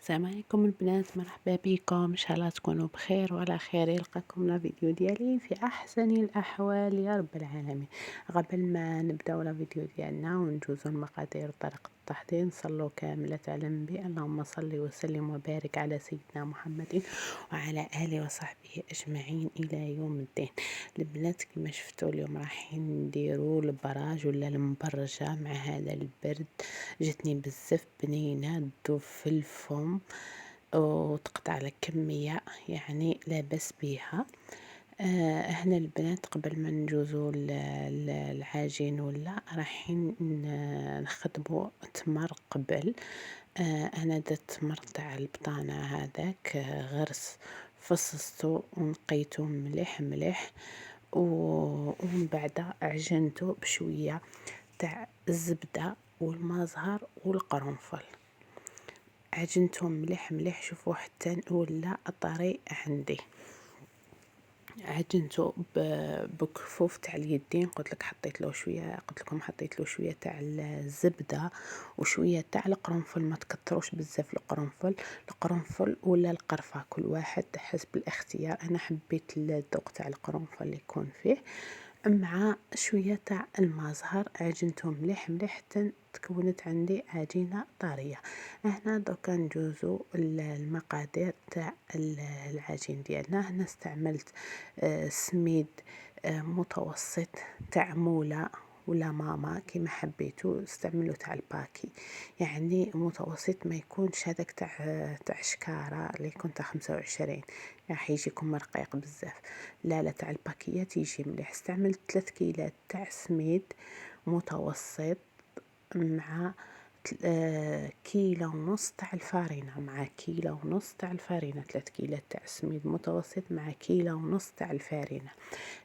السلام عليكم البنات، مرحبا بكم. ان شاء الله تكونوا بخير وعلى خير. يلقاكم الفيديو ديالي في احسن الاحوال يا رب العالمين. قبل ما نبداو الفيديو ديالنا ونجوزو المقادير وطريقه التحضير، نصلوا كامله على النبي. اللهم صل وسلم وبارك على سيدنا محمد وعلى اله وصحبه اجمعين الى يوم الدين. البنات كما شفتوا اليوم رايحين نديروا البراج ولا المبرجه مع هذا البرد. جتني بزاف بنينه تذوب في الفم وتقطع لك كميه يعني لا باس بها. هنا البنات قبل ما نجوزو العجين ولا رايحين نخدمو تمر قبل. انا درت تمر تاع البطانه هذاك، غرس فصصتو ونقيتو مليح مليح ومن بعد عجنته بشويه تاع الزبده والمزهر والقرنفل. عجنتهم مليح مليح، شوفوا حتى ولا طري عندي. عجنته بكفوف تاع اليدين. قلت لكم حطيت له شويه تاع الزبده وشويه تاع القرنفل، ما تكتروش بزاف القرنفل ولا القرفه، كل واحد حسب الاختيار. انا حبيت الذوق تاع القرنفل اللي يكون فيه مع شويه تاع المزهر. عجنتهم مليح مليح حتى تكونت عندي عجينه طريه. هنا دوكا ندوزو المقادير تاع العجين ديالنا. هنا استعملت سميد متوسط تاع مولا ولا ماما كيما حبيتو، استعملوا تاع الباكي يعني متوسط، ما يكونش هذاك تاع شكاره اللي يكون تاع 25 راح يجيكم رقيق بزاف. لا تاع الباكيات يجي مليح. استعملت 3 كيلات تاع سميد متوسط مع كيلو ونص تاع الفارينة، مع كيلو ونص تاع الفارينة. 3 كيلات تاع سميد متوسط مع كيلو ونص تاع الفارينة.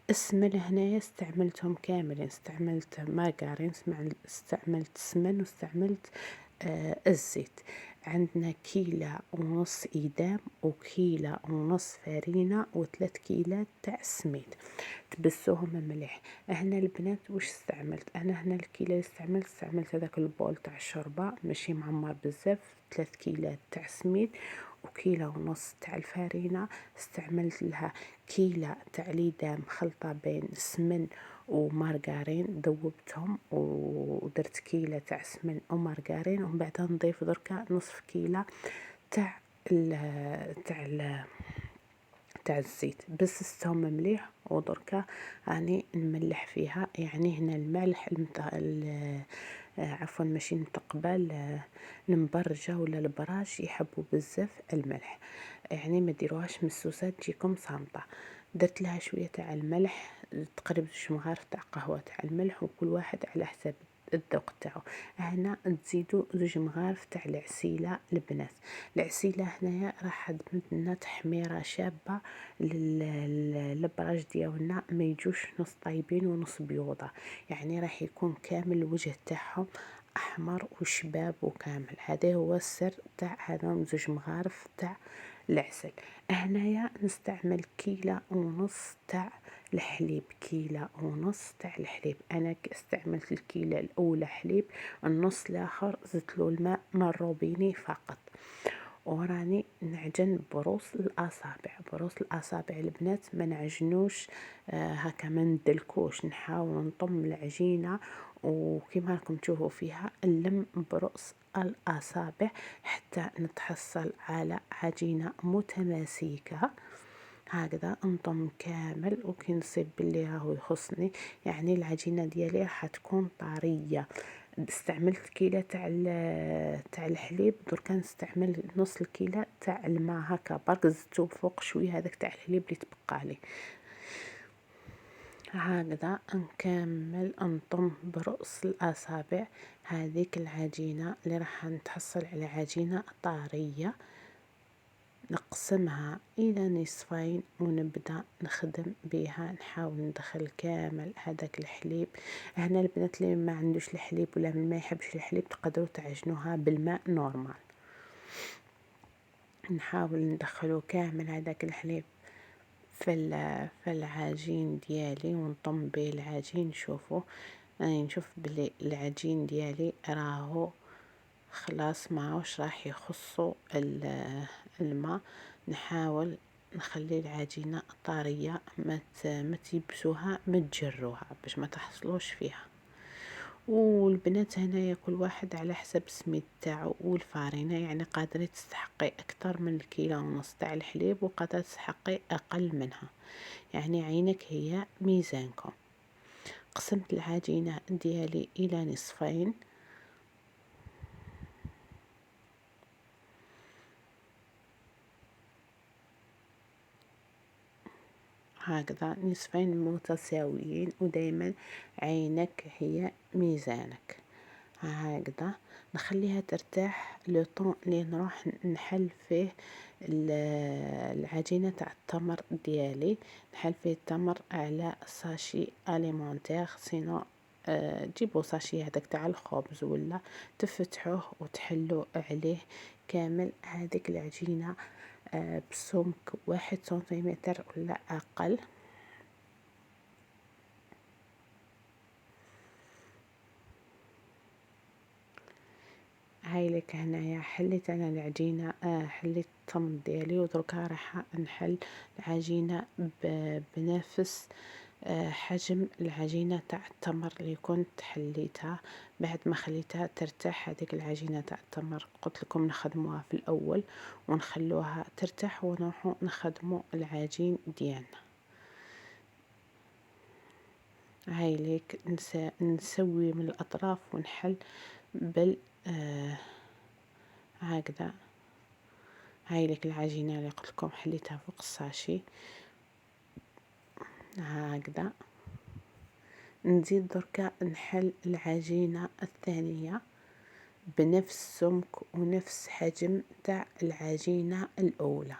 السمن هنايا استعملتهم كاملين، استعملت مارغرين، استعملت سمن، واستعملت الزيت. عندنا كيلو ونص إدام وكيلو ونص فارينة و3 كيلات تاع سميد. تبسوهم مليح. هنا البنات واش استعملت انا؟ هنا الكيلو اللي استعملت هذاك البول تاع الشوربه ماشي معمر بزاف، 3 كيلات تاع سميد وكيلو ونص تاع الفارينه. استعملت لها كيلو تاع ليدام خلطه بين سمن ومارغرين، ذوبتهم ودرت كيلو تاع سمن ومارغرين، ومن بعد نضيف دركا نصف كيلو تاع تاع الزيت. بسستهم مليح ودركا راني نملح فيها. يعني هنا الملح عفوا ماشي نتقبل المبرجه ولا البراج يحبوا بزاف الملح، يعني ما ديروهاش مسوسه تجيكم صامته. درت لها شويه تاع الملح، تقريبا مغارف تاع قهوه تاع الملح، وكل واحد على حسب الذوق تاعو. هنا تزيدوا 2 مغارف تاع العسيله البنات. العسيله هنايا راح خدمت لنا تحميره شابه للبراج ديالنا، ما يجوش نص طايبين ونص بيوضه، يعني راح يكون كامل الوجه تاعهم احمر وشباب وكامل. هذا هو السر تاع هذا 2 مغارف تاع العسل. هنايا نستعمل كيلو ونص تاع الحليب، كيلو ونص تاع الحليب. انا استعملت الكيلو الاولى حليب، النص الاخر زدت له الماء من الروبيني فقط. وراني نعجن بروس الاصابع البنات، ما نعجنوش هكا، ما ندلكوش، نحاول نطم العجينه وكما راكم تشوفوا فيها اللم برؤوس الاصابع حتى نتحصل على عجينه متماسكه. هكذا نطم كامل وكي نصيب باللي راهو يخصني، يعني العجينه ديالي راح تكون طريه. استعملت كيلو تاع الحليب، دركا نستعمل نص الكيلو تاع الماء هكا برك، زدتو فوق شويه هذاك تاع الحليب اللي تبقى لي. هكذا نكمل نطم برؤوس الاصابع هذيك العجينه اللي راح نتحصل على عجينه طريه. نقسمها الى نصفين ونبدا نخدم بها، نحاول ندخل كامل هذاك الحليب. هنا البنات اللي ما عندوش الحليب ولا ما يحبش الحليب تقدروا تعجنوها بالماء نورمال. نحاول ندخلوا كامل هذاك الحليب في العجين ديالي ونطم به العجين. شوفوا راني نشوف بلي العجين ديالي راهو خلاص معوش راح يخصوا الماء. نحاول نخلي العجينة طرية، ما تيبسوها، ما تجروها باش ما تحصلوش فيها. والبنات هنايا كل واحد على حسب السميد تاعو والفارينة، يعني قادرة تستحقي اكتر من الكيلو ونص تاع الحليب وقادرة تستحقي اقل منها، يعني عينك هي ميزانكم. قسمت العجينة ديالي الى نصفين، هكذا نصفين متساويين، ودايما عينك هي ميزانك. هكذا نخليها ترتاح لو طون اللي نروح نحل فيه العجينه تاع التمر ديالي. نحل فيه التمر على ساشي اليمونتير، سينو جيبوا ساشي هذاك تاع الخبز ولا تفتحوه وتحلوا عليه كامل هذيك العجينه بسمك 1 سنتيمتر ولا اقل. هاي لك هنايا حليت انا العجينه، حليت التمر ديالي، ودركا راح نحل العجينه بنفس حجم العجينه تاع التمر اللي كنت حليتها. بعد ما خليتها ترتاح هذيك العجينه تاع التمر، قلت لكم نخدموها في الاول ونخلوها ترتاح ونروحوا نخدموا العجين ديالنا. هاي ليك نسوي من الاطراف ونحل بال هكذا. هاي لك العجينه اللي قلت لكم حليتها فوق الساشي هكذا. نزيد دركا نحل العجينه الثانيه بنفس سمك ونفس حجم تاع العجينه الاولى،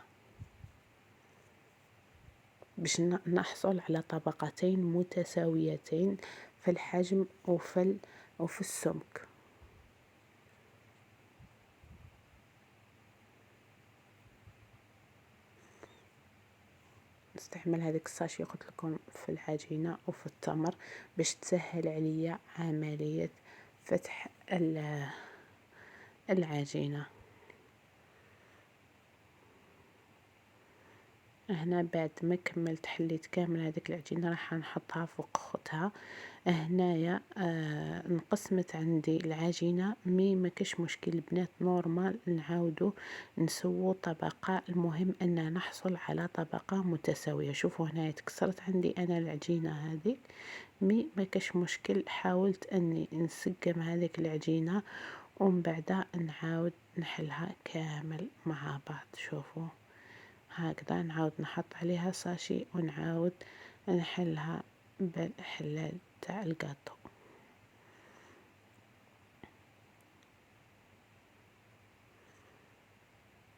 باش نحصل على طبقتين متساويتين في الحجم وفي السمك. نستعمل هذيك الساشي قلت لكم في العجينه وفي التمر باش تسهل عليا عمليه فتح العجينه. هنا بعد ما كملت حليت كامل هذيك العجينه راح نحطها فوق اختها. هنايا انقسمت عندي العجينه، ما كاش مشكل البنات، نورمال نعاودو نسوو طبقه، المهم ان نحصل على طبقه متساويه. شوفوا هنايا تكسرت عندي انا العجينه هذه، ما كاش مشكل. حاولت اني نسقم هذيك العجينه ومن بعد نعاود نحلها كامل مع بعض. شوفوا هكذا نعاود نحط عليها ساشي ونعاود نحلها بالحلال تاع الجاتو.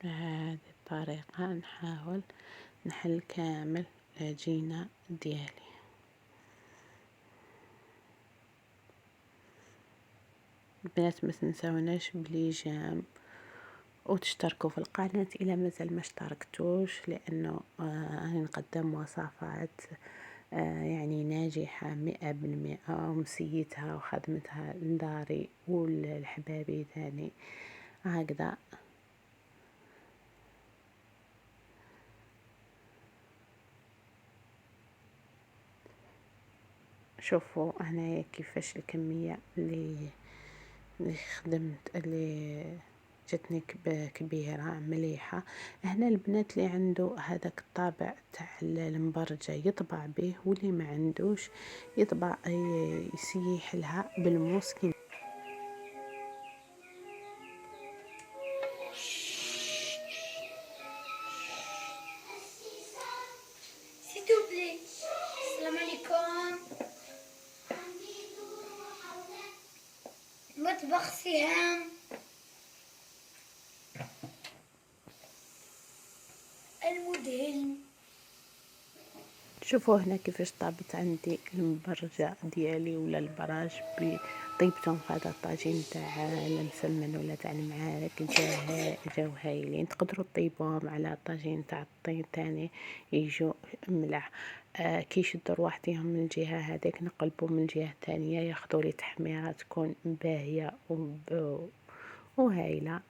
بهذه الطريقة نحاول نحل كامل العجينة ديالي. البنات ما تنساوناش بليجام وتشتركوا في القناة إلى مازال ما اشتركتوش، لأنه أنا نقدم وصفات يعني ناجحة 100% ومسيتها وخدمتها لداري والحبابي ثاني هكذا. شوفوا هنايا كيفاش الكمية اللي خدمت، اللي جتني كبيرة مليحة. هنا البنات اللي عنده هذاك الطابع تاع المبرجة يطبع به، واللي ما عندوش يطبع يسيح لها بالموس. السلام عليكم. مطبخ سهام المدهن. شوفوا هنا كيفاش طابت عندي المبرجة ديالي ولا البراج، طيبتهم في هذا الطاجين تاع المسمن ولا تاع المعارك، جاو هايلين. تقدروا تطيبوهم على طاجين تاع الطين تاني يجوا ملح. كي يشدوا رواحتهم من الجهة هذيك نقلبوا من الجهة الثانية، ياخذوا لي تحميرة تكون باهية وهايلة.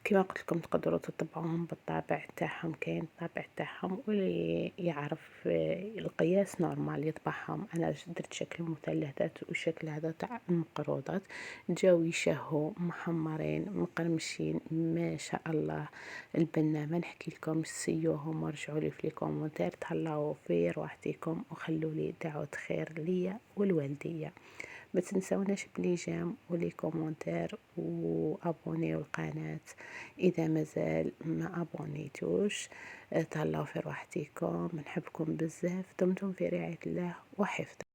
كما قلت لكم تقدروا تطبعوهم بالطابع تاعهم، كاين الطابع تاعهم، واللي يعرف القياس نورمال يطبعهم. انا درت شكل مثلثات وشكل هذا تاع المقروضات، جاو يشهوا محمرين مقرمشين ما شاء الله. البنا ما نحكي لكم، سيوهم وارجعوا لي في لي كومونتير، تهلاو في روحتكم وخلوا لي دعوة خير ليا والوالدية. ما تنسوناش بلي جيم ولي كومونتير وابونيو القناة اذا مازال ما ابونيتوش. تهلاو في روحتكم، نحبكم بزاف، دمتم في رعاية الله وحفظه.